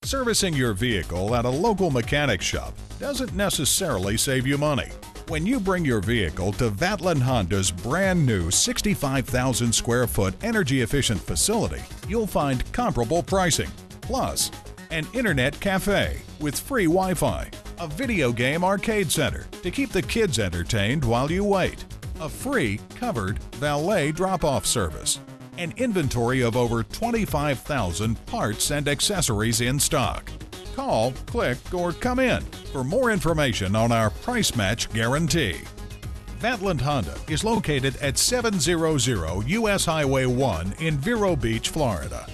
Servicing your vehicle at a local mechanic shop doesn't necessarily save you money. When you bring your vehicle to Vatland Honda's brand new 65,000 square foot energy efficient facility, you'll find comparable pricing, plus an internet cafe with free Wi-Fi, a video game arcade center to keep the kids entertained while you wait, a free covered valet drop-off service, an inventory of over 25,000 parts and accessories in stock. Call, click, or come in for more information on our price match guarantee. Vatland Honda is located at 700 US Highway 1 in Vero Beach, Florida.